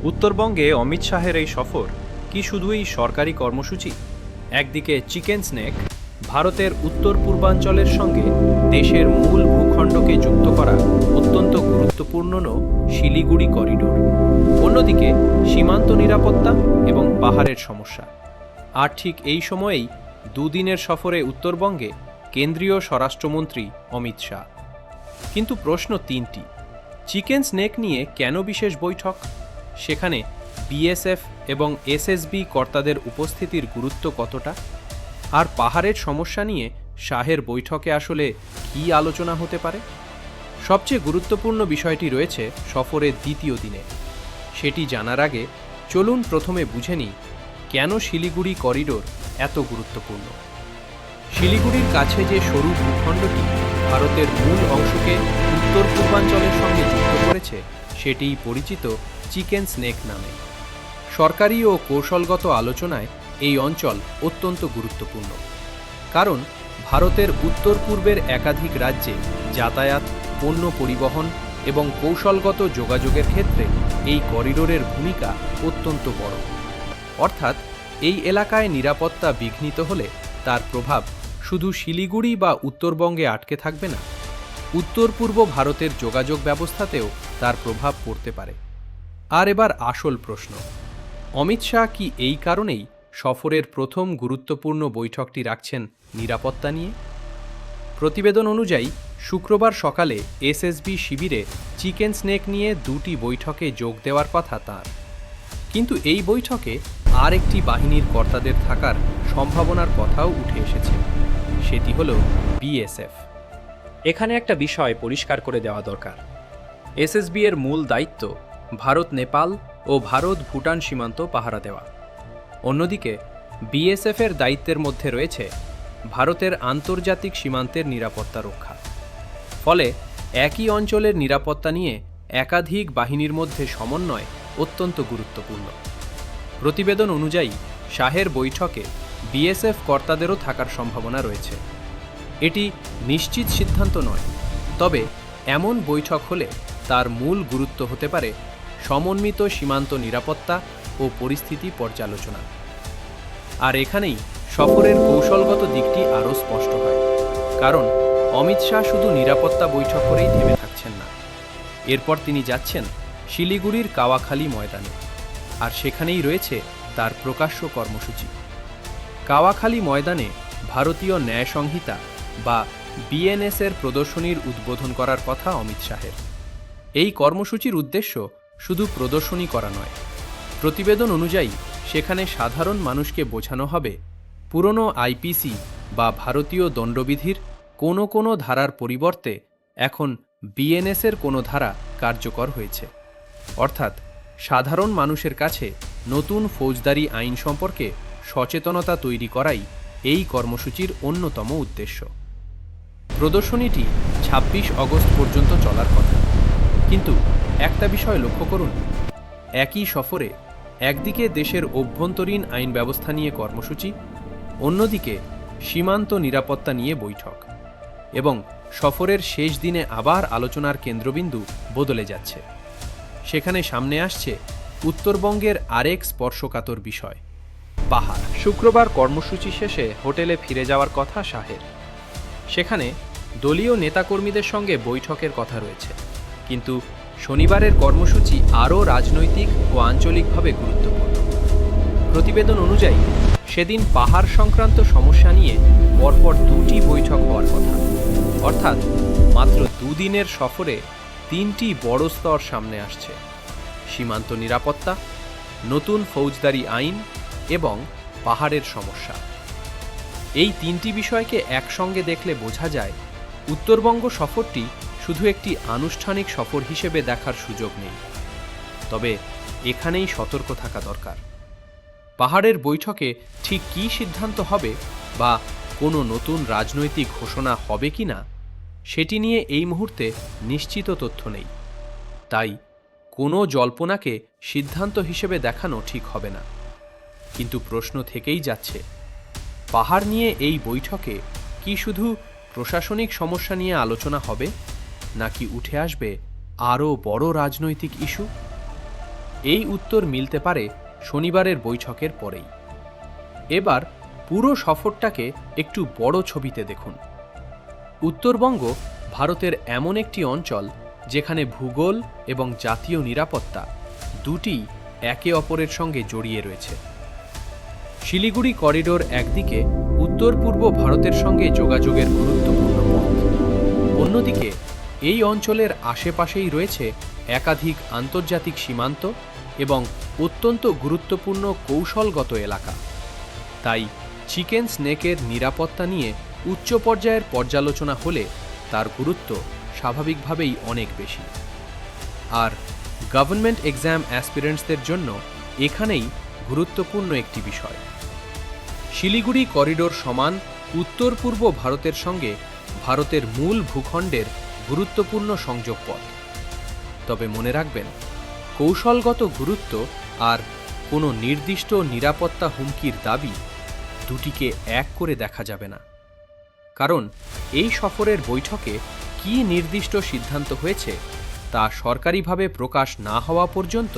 উত্তরবঙ্গে অমিত শাহের এই সফর কি শুধুই সরকারি কর্মসূচি? একদিকে চিকেন স্নেক, ভারতের উত্তর পূর্বাঞ্চলের সঙ্গে দেশের মূল ভূখণ্ডকে যুক্ত করা অত্যন্ত গুরুত্বপূর্ণ শিলিগুড়ি করিডোর, অন্যদিকে সীমান্ত নিরাপত্তা এবং পাহাড়ের সমস্যা। আর ঠিক এই সময়েই দুদিনের সফরে উত্তরবঙ্গে কেন্দ্রীয় স্বরাষ্ট্রমন্ত্রী অমিত শাহ। কিন্তু প্রশ্ন তিনটি: চিকেন স্নেক নিয়ে কেন বিশেষ বৈঠক? সেখানে বিএসএফ এবং এসএসবি কর্তাদের উপস্থিতির গুরুত্ব কতটা? আর পাহাড়ের সমস্যা নিয়ে শাহের বৈঠকে আসলে কী আলোচনা হতে পারে? সবচেয়ে গুরুত্বপূর্ণ বিষয়টি রয়েছে সফরের দ্বিতীয় দিনে। সেটি জানার আগে চলুন প্রথমে বুঝে নিই কেন শিলিগুড়ি করিডোর এত গুরুত্বপূর্ণ। শিলিগুড়ির কাছে যে সরু ভূখণ্ডটি ভারতের মূল অংশকে উত্তর পূর্বাঞ্চলের সঙ্গে যুক্ত করেছে, সেটিই পরিচিত চিকেন স্নেক নামে। সরকারি ও কৌশলগত আলোচনায় এই অঞ্চল অত্যন্ত গুরুত্বপূর্ণ, কারণ ভারতের উত্তর পূর্বের একাধিক রাজ্যে যাতায়াত, পণ্য পরিবহন এবং কৌশলগত যোগাযোগের ক্ষেত্রে এই করিডোরের ভূমিকা অত্যন্ত বড়। অর্থাৎ এই এলাকায় নিরাপত্তা বিঘ্নিত হলে তার প্রভাব শুধু শিলিগুড়ি বা উত্তরবঙ্গে আটকে থাকবে না, উত্তর পূর্ব ভারতের যোগাযোগ ব্যবস্থাতেও তার প্রভাব পড়তে পারে। আর এবার আসল প্রশ্ন: অমিত শাহ কি এই কারণেই সফরের প্রথম গুরুত্বপূর্ণ বৈঠকটি রাখছেন নিরাপত্তা নিয়ে? প্রতিবেদন অনুযায়ী শুক্রবার সকালে এসএসবি শিবিরে চিকেন স্নেক নিয়ে দুটি বৈঠকে যোগ দেওয়ার কথা তাঁর। কিন্তু এই বৈঠকে আর একটি বাহিনীর কর্তাদের থাকার সম্ভাবনার কথাও উঠে এসেছে, সেটি হল বিএসএফ। এখানে একটা বিষয় পরিষ্কার করে দেওয়া দরকার। এসএসবি এর মূল দায়িত্ব ভারত নেপাল ও ভারত ভুটান সীমান্ত পাহারা দেওয়া। অন্যদিকে বিএসএফ এর দায়িত্বের মধ্যে রয়েছে ভারতের আন্তর্জাতিক সীমান্তের নিরাপত্তা রক্ষা। ফলে একই অঞ্চলের নিরাপত্তা নিয়ে একাধিক বাহিনীর মধ্যে সমন্বয় অত্যন্ত গুরুত্বপূর্ণ। প্রতিবেদন অনুযায়ী শাহের বৈঠকে বিএসএফ কর্তাদেরও থাকার সম্ভাবনা রয়েছে। এটি নিশ্চিত সিদ্ধান্ত নয়, তবে এমন বৈঠক হলে তার মূল গুরুত্ব হতে পারে সমন্বিত সীমান্ত নিরাপত্তা ও পরিস্থিতি পর্যালোচনা। আর এখানেই সফরের কৌশলগত দিকটি আরও স্পষ্ট হয়, কারণ অমিত শাহ শুধু নিরাপত্তা বৈঠক করেই থেমে থাকছেন না। এরপর তিনি যাচ্ছেন শিলিগুড়ির কাওয়াখালী ময়দানে, আর সেখানেই রয়েছে তার প্রকাশ্য কর্মসূচি। কাওয়াখালী ময়দানে ভারতীয় ন্যায় সংহিতা বা বিএনএস এর প্রদর্শনীর উদ্বোধন করার কথা অমিত শাহের। এই কর্মসূচির উদ্দেশ্য শুধু প্রদর্শনী করা নয়। প্রতিবেদন অনুযায়ী সেখানে সাধারণ মানুষকে বোঝানো হবে পুরনো আইপিসি বা ভারতীয় দণ্ডবিধির কোনো কোনো ধারার পরিবর্তে এখন বিএনএস এর কোনো ধারা কার্যকর হয়েছে। অর্থাৎ সাধারণ মানুষের কাছে নতুন ফৌজদারি আইন সম্পর্কে সচেতনতা তৈরি করাই এই কর্মসূচির অন্যতম উদ্দেশ্য। প্রদর্শনীটি ২৬ আগস্ট পর্যন্ত চলার কথা। কিন্তু একটা বিষয় লক্ষ্য করুন, একই সফরে একদিকে দেশের অভ্যন্তরীণ আইন ব্যবস্থা নিয়ে কর্মসূচি, অন্যদিকে সীমান্ত নিরাপত্তা নিয়ে বৈঠক, এবং সফরের শেষ দিনে আবার আলোচনার কেন্দ্রবিন্দু বদলে যাচ্ছে। সেখানে সামনে আসছে উত্তরবঙ্গের আরেক স্পর্শকাতর বিষয়, পাহাড়। শুক্রবার কর্মসূচি শেষে হোটেলে ফিরে যাওয়ার কথা শাহের। সেখানে দলীয় নেতাকর্মীদের সঙ্গে বৈঠকের কথা রয়েছে, কিন্তু শনিবারের কর্মসূচি আরও রাজনৈতিক ও আঞ্চলিকভাবে গুরুত্বপূর্ণ। প্রতিবেদন অনুযায়ী সেদিন পাহাড় সংক্রান্ত সমস্যা নিয়ে পরপর দুটি বৈঠক হওয়ার কথা। অর্থাৎ মাত্র দুদিনের সফরে তিনটি বড় স্তর সামনে আসছে: সীমান্ত নিরাপত্তা, নতুন ফৌজদারি আইন এবং পাহাড়ের সমস্যা। এই তিনটি বিষয়কে একসঙ্গে দেখলে বোঝা যায় উত্তরবঙ্গ সফরটি শুধু একটি আনুষ্ঠানিক সফর হিসেবে দেখার সুযোগ নেই। তবে এখানেই সতর্ক থাকা দরকার। পাহাড়ের বৈঠকে ঠিক কী সিদ্ধান্ত হবে বা কোনো নতুন রাজনৈতিক ঘোষণা হবে কি না, সেটি নিয়ে এই মুহূর্তে নিশ্চিত তথ্য নেই। তাই কোনো জল্পনাকে সিদ্ধান্ত হিসেবে দেখানো ঠিক হবে না। কিন্তু প্রশ্ন থেকেই যাচ্ছে, পাহাড় নিয়ে এই বৈঠকে কি শুধু প্রশাসনিক সমস্যা নিয়ে আলোচনা হবে, নাকি উঠে আসবে আরও বড় রাজনৈতিক ইস্যু? এই উত্তর মিলতে পারে শনিবারের বৈঠকের পরেই। এবার পুরো সফরটাকে একটু বড় ছবিতে দেখুন। উত্তরবঙ্গ ভারতের এমন একটি অঞ্চল যেখানে ভূগোল এবং জাতীয় নিরাপত্তা দুটি একে অপরের সঙ্গে জড়িয়ে রয়েছে। শিলিগুড়ি করিডোর একদিকে উত্তর পূর্ব ভারতের সঙ্গে যোগাযোগের গুরুত্বপূর্ণ পথ, অন্যদিকে এই অঞ্চলের আশেপাশেই রয়েছে একাধিক আন্তর্জাতিক সীমান্ত এবং অত্যন্ত গুরুত্বপূর্ণ কৌশলগত এলাকা। তাই চিকেন স্নেকের নিরাপত্তা নিয়ে উচ্চ পর্যায়ের পর্যালোচনা হলে তার গুরুত্ব স্বাভাবিকভাবেই অনেক বেশি। আর গভর্নমেন্ট এক্সাম অ্যাসপিরেন্টসদের জন্য এখানেই গুরুত্বপূর্ণ একটি বিষয়। শিলিগুড়ি করিডোর সমান উত্তর পূর্ব ভারতের সঙ্গে ভারতের মূল ভূখণ্ডের গুরুত্বপূর্ণ সংযোগ পথ। তবে মনে রাখবেন, কৌশলগত গুরুত্ব আর কোনো নির্দিষ্ট নিরাপত্তা হুমকির দাবি দুটিকে এক করে দেখা যাবে না। কারণ এই সফরের বৈঠকে কী নির্দিষ্ট সিদ্ধান্ত হয়েছে তা সরকারিভাবে প্রকাশ না হওয়া পর্যন্ত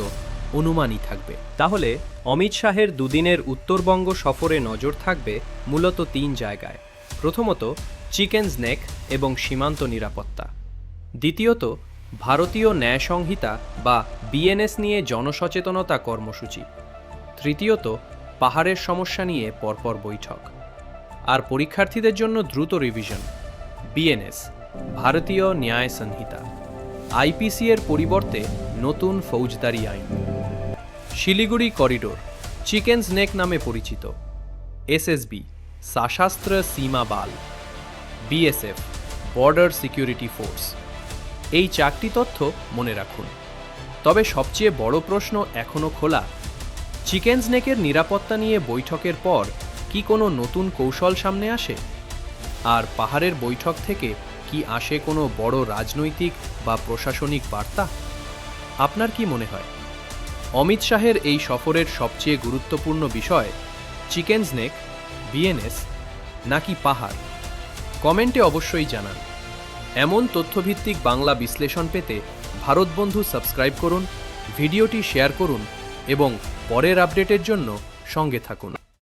অনুমানই থাকবে। তাহলে অমিত শাহের দুদিনের উত্তরবঙ্গ সফরে নজর থাকবে মূলত 3 জায়গায়। প্রথমত, চিকেনস নেক এবং সীমান্ত নিরাপত্তা। দ্বিতীয়ত, ভারতীয় ন্যায় সংহিতা বা বিএনএস নিয়ে জনসচেতনতা কর্মসূচি। তৃতীয়ত, পাহাড়ের সমস্যা নিয়ে পরপর বৈঠক। আর পরীক্ষার্থীদের জন্য দ্রুত রিভিশন, বিএনএস ভারতীয় ন্যায় সংহিতা, আইপিসি এর পরিবর্তে নতুন ফৌজদারি আইন। শিলিগুড়ি করিডোর চিকেনস নেক নামে পরিচিত। এসএসবি সশস্ত্র সীমা বাল, বিএসএফ বর্ডার সিকিউরিটি ফোর্স। এই 4টি তথ্য মনে রাখুন। তবে সবচেয়ে বড় প্রশ্ন এখনও খোলা, চিকেনস নেকের নিরাপত্তা নিয়ে বৈঠকের পর কি কোনো নতুন কৌশল সামনে আসে? আর পাহাড়ের বৈঠক থেকে কি আসে কোনো বড় রাজনৈতিক বা প্রশাসনিক বার্তা? আপনার কি মনে হয়, অমিত শাহের এই সফরের সবচেয়ে গুরুত্বপূর্ণ বিষয় চিকেনস নেক, বিএনএস নাকি পাহাড়? কমেন্টে অবশ্যই জানান। এমন তথ্যভিত্তিক বাংলা বিশ্লেষণ পেতে ভারত বন্ধু সাবস্ক্রাইব করুন, ভিডিওটি শেয়ার করুন এবং পরের আপডেটের জন্য সঙ্গে থাকুন।